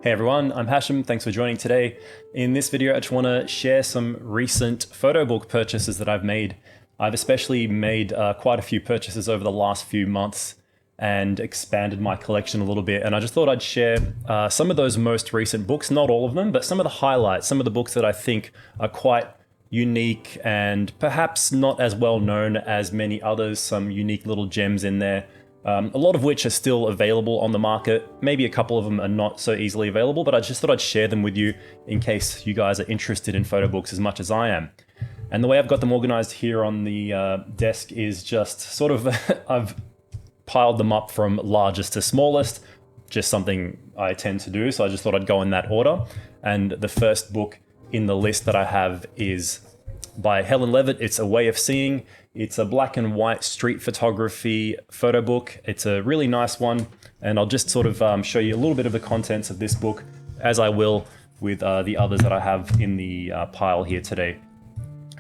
Hey everyone, I'm Hashim. Thanks for joining today. In this video, I just want to share some recent photo book purchases that I've made. I've especially made quite a few purchases over the last few months and expanded my collection a little bit. And I just thought I'd share some of those most recent books, not all of them, but some of the highlights, some of the books that I think are quite unique and perhaps not as well known as many others, some unique little gems in there. A lot of which are still available on the market. Maybe a couple of them are not so easily available, but I just thought I'd share them with you in case you guys are interested in photo books as much as I am. And the way I've got them organized here on the desk is just sort of, I've piled them up from largest to smallest, just something I tend to do. So I just thought I'd go in that order. And the first book in the list that I have is by Helen Levitt. It's A Way of Seeing. It's a black and white street photography photo book. It's a really nice one. And I'll just sort of show you a little bit of the contents of this book, as I will with the others that I have in the pile here today.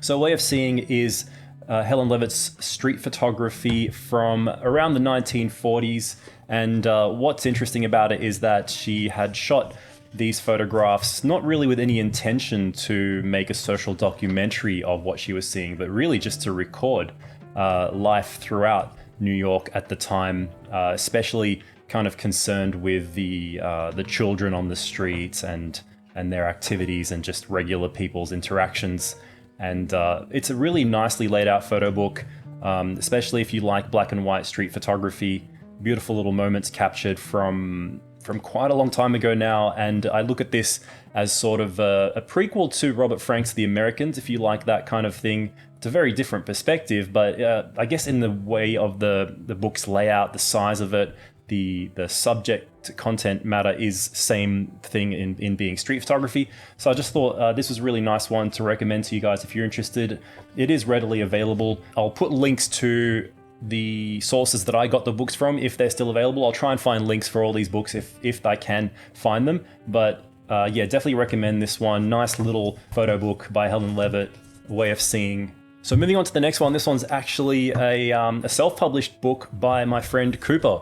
So A Way of Seeing is Helen Levitt's street photography from around the 1940s. And what's interesting about it is that she had shot these photographs not really with any intention to make a social documentary of what she was seeing, but really just to record life throughout New York at the time, especially kind of concerned with the children on the streets and their activities and just regular people's interactions. And it's a really nicely laid out photo book, especially if you like black and white street photography. Beautiful little moments captured from quite a long time ago now, and I look at this as sort of a prequel to Robert Frank's The Americans, if you like that kind of thing. It's a very different perspective, but I guess in the way of the book's layout, the size of it, the subject content matter is same thing in being street photography. So I just thought this was a really nice one to recommend to you guys if you're interested. It is readily available. I'll put links to the sources that I got the books from if they're still available. I'll try and find links for all these books if I can find them. But yeah, definitely recommend this one. Nice little photo book by Helen Levitt, A Way of Seeing. So moving on to the next one. This one's actually a self-published book by my friend Cooper,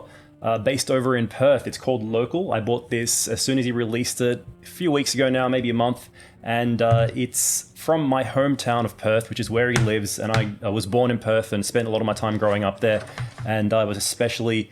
based over in Perth. It's called Local. I bought this as soon as he released it a few weeks ago now, maybe a month. And it's from my hometown of Perth, which is where he lives. And I was born in Perth and spent a lot of my time growing up there. And I was especially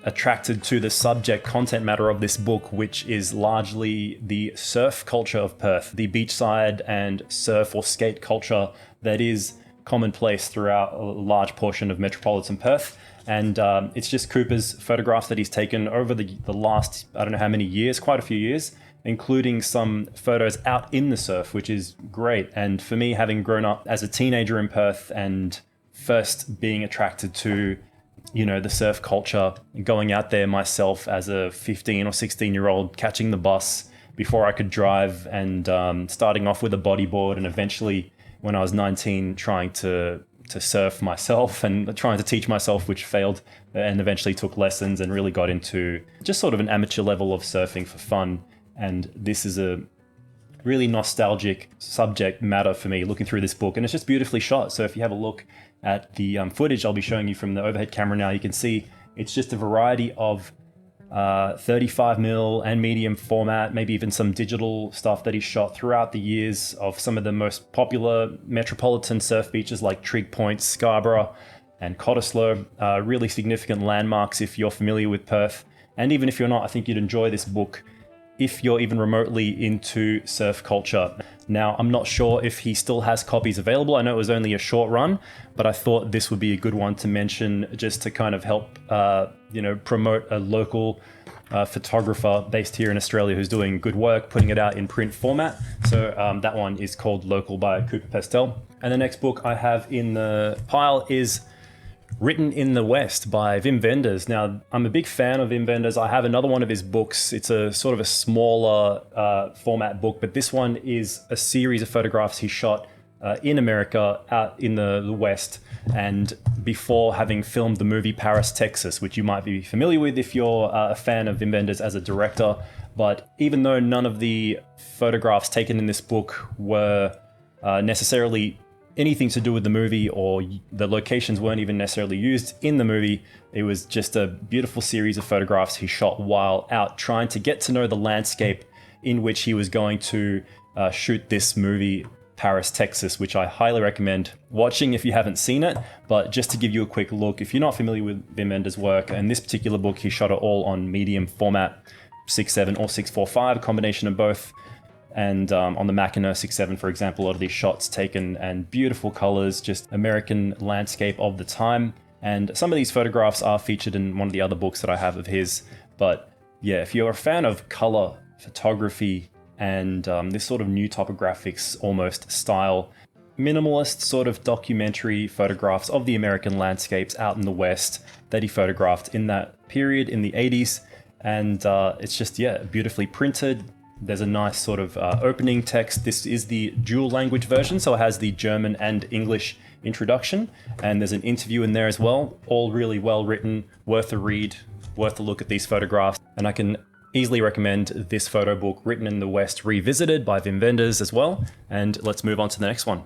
attracted to the subject content matter of this book, which is largely the surf culture of Perth, the beachside and surf or skate culture that is commonplace throughout a large portion of metropolitan Perth. And it's just Cooper's photographs that he's taken over the last, I don't know how many years, quite a few years, including some photos out in the surf, which is great. And for me, having grown up as a teenager in Perth and first being attracted to, the surf culture, going out there myself as a 15 or 16-year-old, catching the bus before I could drive, and starting off with a bodyboard, and eventually when I was 19 trying to surf myself and trying to teach myself, which failed, and eventually took lessons and really got into just sort of an amateur level of surfing for fun. And this is a really nostalgic subject matter for me looking through this book, and it's just beautifully shot. So if you have a look at the footage I'll be showing you from the overhead camera now, you can see it's just a variety of 35mm and medium format, maybe even some digital stuff that he shot throughout the years of some of the most popular metropolitan surf beaches like Trig Point, Scarborough, and Cottesloe. Really significant landmarks if you're familiar with Perth. And even if you're not, I think you'd enjoy this book if you're even remotely into surf culture. Now, I'm not sure if he still has copies available. I know it was only a short run, but I thought this would be a good one to mention just to kind of help, promote a local photographer based here in Australia who's doing good work, putting it out in print format. So that one is called Local by Cooper Pestel. And the next book I have in the pile is Written in the West by Wim Wenders. Now, I'm a big fan of Wim Wenders. I have another one of his books. It's a sort of a smaller format book, but this one is a series of photographs he shot in America, out in the West, and before having filmed the movie Paris, Texas, which you might be familiar with if you're a fan of Wim Wenders as a director. But even though none of the photographs taken in this book were necessarily anything to do with the movie, or the locations weren't even necessarily used in the movie. It was just a beautiful series of photographs he shot while out trying to get to know the landscape in which he was going to shoot this movie, Paris, Texas, which I highly recommend watching if you haven't seen it. But just to give you a quick look, if you're not familiar with Wim Wenders' work, and this particular book, he shot it all on medium format, 6.7 or 6.45, a combination of both. And on the Mackinac 6.7, for example, a lot of these shots taken and beautiful colors, just American landscape of the time. And some of these photographs are featured in one of the other books that I have of his. But yeah, if you're a fan of color photography and this sort of new topographics almost style, minimalist sort of documentary photographs of the American landscapes out in the West that he photographed in that period in the 80s. And it's just, yeah, beautifully printed. There's a nice sort of opening text. This is the dual language version, so it has the German and English introduction, and there's an interview in there as well. All really well written, worth a read, worth a look at these photographs. And I can easily recommend this photo book, Written in the West Revisited by Wim Wenders as well. And let's move on to the next one.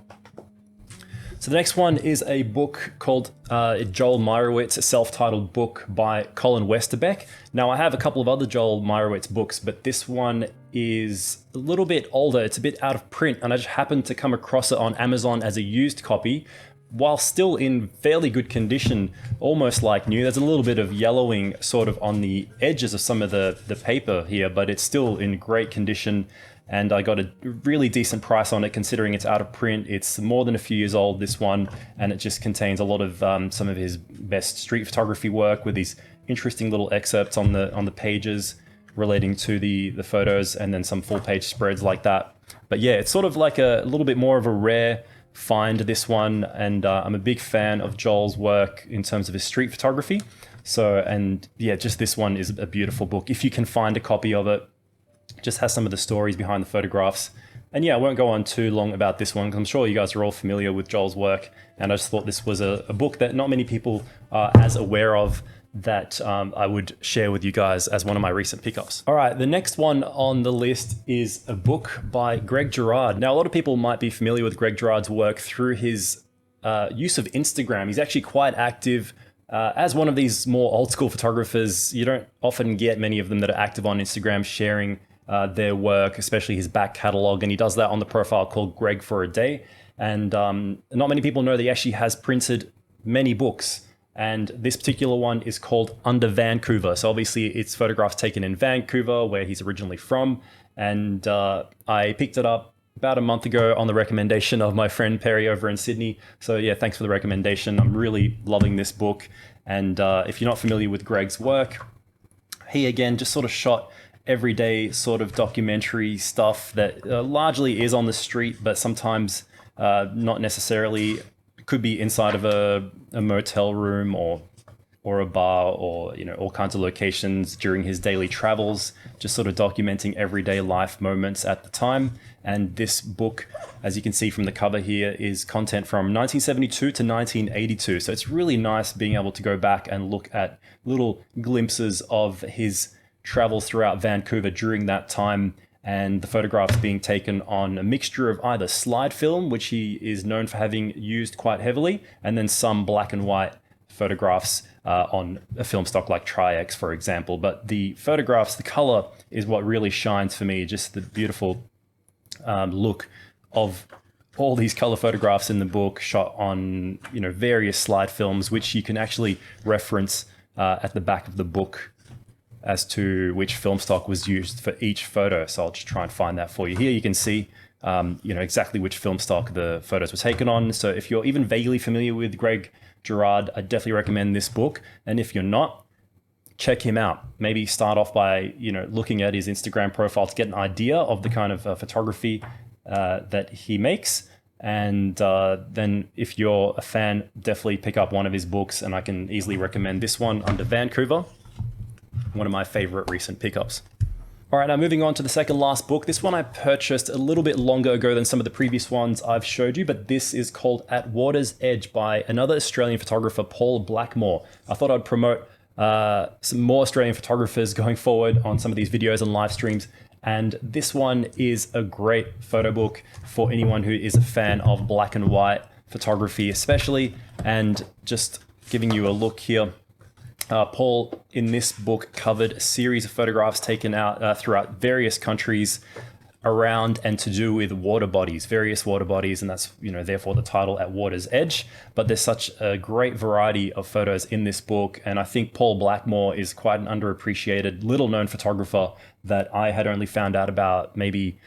So the next one is a book called Joel Meyerowitz, a self-titled book by Colin Westerbeck. Now I have a couple of other Joel Meyerowitz books, but this one is a little bit older. It's a bit out of print, and I just happened to come across it on Amazon as a used copy, while still in fairly good condition, almost like new. There's a little bit of yellowing sort of on the edges of some of the paper here, but it's still in great condition. And I got a really decent price on it considering it's out of print. It's more than a few years old, this one, and it just contains a lot of some of his best street photography work with these interesting little excerpts on the pages relating to the photos, and then some full page spreads like that. But yeah, it's sort of like a little bit more of a rare find, this one, and I'm a big fan of Joel's work in terms of his street photography. So, and yeah, just this one is a beautiful book. If you can find a copy of it, just has some of the stories behind the photographs. And yeah, I won't go on too long about this one because I'm sure you guys are all familiar with Joel's work. And I just thought this was a book that not many people are as aware of, that I would share with you guys as one of my recent pickups. All right, the next one on the list is a book by Greg Girard. Now, a lot of people might be familiar with Greg Girard's work through his use of Instagram. He's actually quite active. As one of these more old school photographers, you don't often get many of them that are active on Instagram sharing their work, especially his back catalog. And he does that on the profile called Greg for a Day. And not many people know that he actually has printed many books. And this particular one is called Under Vancouver. So obviously it's photographs taken in Vancouver, where he's originally from. And I picked it up about a month ago on the recommendation of my friend Perry over in Sydney. So yeah, thanks for the recommendation. I'm really loving this book. And if you're not familiar with Greg's work, he again just sort of shot everyday sort of documentary stuff that largely is on the street, but sometimes not necessarily. Could be inside of a motel room or a bar, or all kinds of locations during his daily travels, just sort of documenting everyday life moments at the time. And this book, as you can see from the cover here, is content from 1972 to 1982. So it's really nice being able to go back and look at little glimpses of his travels throughout Vancouver during that time, and the photographs being taken on a mixture of either slide film, which he is known for having used quite heavily, and then some black and white photographs on a film stock like Tri-X, for example. But the photographs, the color is what really shines for me, just the beautiful look of all these color photographs in the book, shot on various slide films, which you can actually reference at the back of the book as to which film stock was used for each photo. So I'll just try and find that for you. Here you can see exactly which film stock the photos were taken on. So if you're even vaguely familiar with Greg Girard, I definitely recommend this book. And if you're not, check him out. Maybe start off by looking at his Instagram profile to get an idea of the kind of photography that he makes. And then if you're a fan, definitely pick up one of his books, and I can easily recommend this one, Under Vancouver. One of my favorite recent pickups. All right, now moving on to the second last book. This one I purchased a little bit longer ago than some of the previous ones I've showed you, but this is called At Water's Edge by another Australian photographer, Paul Blackmore. I thought I'd promote some more Australian photographers going forward on some of these videos and live streams. And this one is a great photo book for anyone who is a fan of black and white photography especially, and just giving you a look here. Paul, in this book, covered a series of photographs taken out throughout various countries around and to do with water bodies, various water bodies, and that's, therefore the title, At Water's Edge. But there's such a great variety of photos in this book, and I think Paul Blackmore is quite an underappreciated, little-known photographer that I had only found out about maybe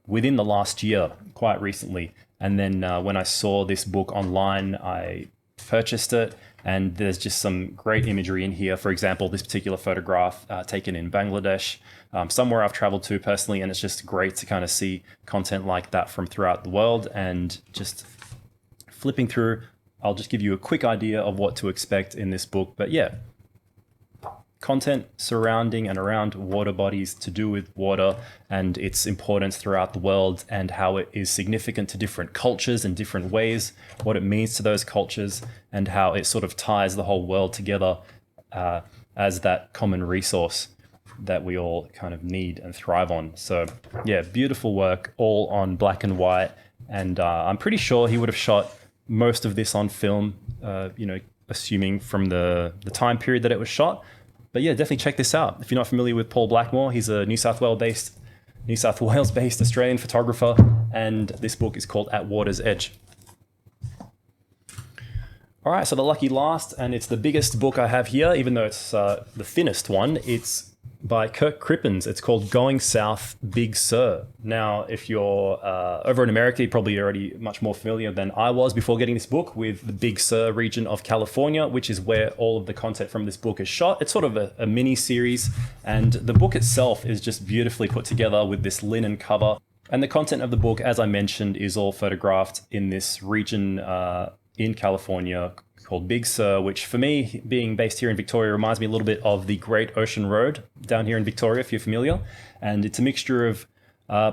within the last year, quite recently. And then when I saw this book online, I purchased it, and there's just some great imagery in here. For example, this particular photograph taken in Bangladesh, somewhere I've traveled to personally, and it's just great to kind of see content like that from throughout the world. And just flipping through, I'll just give you a quick idea of what to expect in this book. But yeah, content surrounding and around water bodies to do with water and its importance throughout the world, and how it is significant to different cultures in different ways, what it means to those cultures, and how it sort of ties the whole world together as that common resource that we all kind of need and thrive on. So yeah, beautiful work, all on black and white. And I'm pretty sure he would have shot most of this on film, assuming from the time period that it was shot. But yeah, definitely check this out. If you're not familiar with Paul Blackmore, he's a New South Wales-based Australian photographer, and this book is called At Water's Edge. All right, so the lucky last, and it's the biggest book I have here, even though it's the thinnest one. It's by Kirk Crippins. It's called Going South, Big Sur. Now, if you're over in America, you're probably already much more familiar than I was before getting this book with the Big Sur region of California, which is where all of the content from this book is shot. It's sort of a mini series, and the book itself is just beautifully put together with this linen cover. And the content of the book, as I mentioned, is all photographed in this region in California called Big Sur, which for me, being based here in Victoria, reminds me a little bit of the Great Ocean Road down here in Victoria, if you're familiar. And it's a mixture of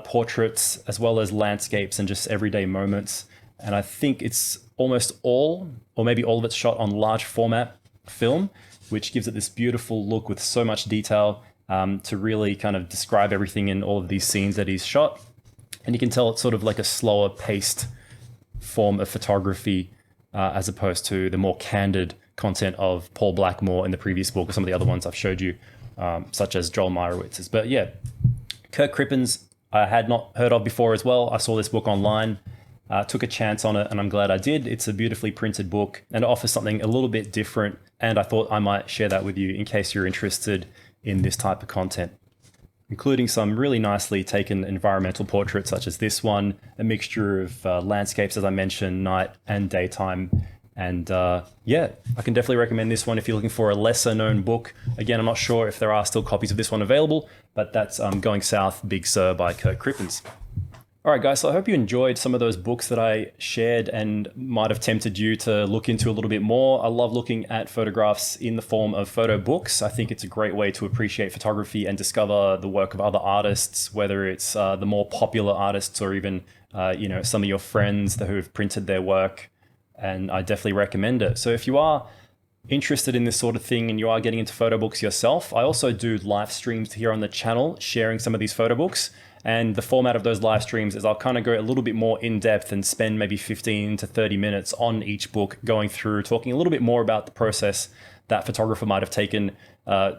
portraits as well as landscapes and just everyday moments. And I think it's almost all, or maybe all of it's shot on large format film, which gives it this beautiful look with so much detail to really kind of describe everything in all of these scenes that he's shot. And you can tell it's sort of like a slower paced form of photography as opposed to the more candid content of Paul Blackmore in the previous book, or some of the other ones I've showed you, such as Joel Meyrowitz's. But yeah, Kirk Crippins, I had not heard of before as well. I saw this book online, took a chance on it, and I'm glad I did. It's a beautifully printed book, and it offers something a little bit different, and I thought I might share that with you in case you're interested in this type of content, including some really nicely taken environmental portraits such as this one, a mixture of landscapes, as I mentioned, night and daytime. And yeah, I can definitely recommend this one if you're looking for a lesser known book. Again, I'm not sure if there are still copies of this one available, but that's Going South, Big Sur by Kirk Crippins. All right, guys, so I hope you enjoyed some of those books that I shared and might have tempted you to look into a little bit more. I love looking at photographs in the form of photo books. I think it's a great way to appreciate photography and discover the work of other artists, whether it's the more popular artists or even some of your friends who have printed their work. And I definitely recommend it. So if you are interested in this sort of thing and you are getting into photo books yourself, I also do live streams here on the channel sharing some of these photo books. And the format of those live streams is I'll kind of go a little bit more in depth and spend maybe 15 to 30 minutes on each book, going through, talking a little bit more about the process that photographer might have taken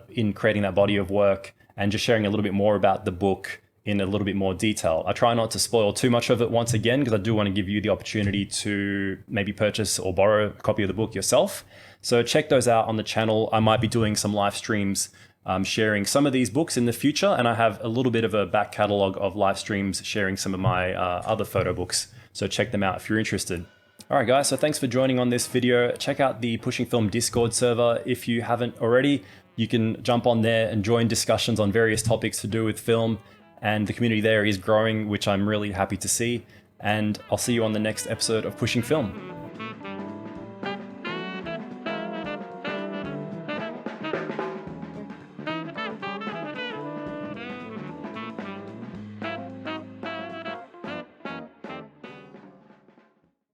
in creating that body of work, and just sharing a little bit more about the book in a little bit more detail. I try not to spoil too much of it once again, because I do want to give you the opportunity to maybe purchase or borrow a copy of the book yourself. So check those out on the channel. I might be doing some live streams sharing some of these books in the future, and I have a little bit of a back catalog of live streams sharing some of my other photo books. So check them out if you're interested. All right, guys, so thanks for joining on this video. Check out the Pushing Film Discord server if you haven't already. You can jump on there and join discussions on various topics to do with film, and the community there is growing, which I'm really happy to see. And I'll see you on the next episode of Pushing Film.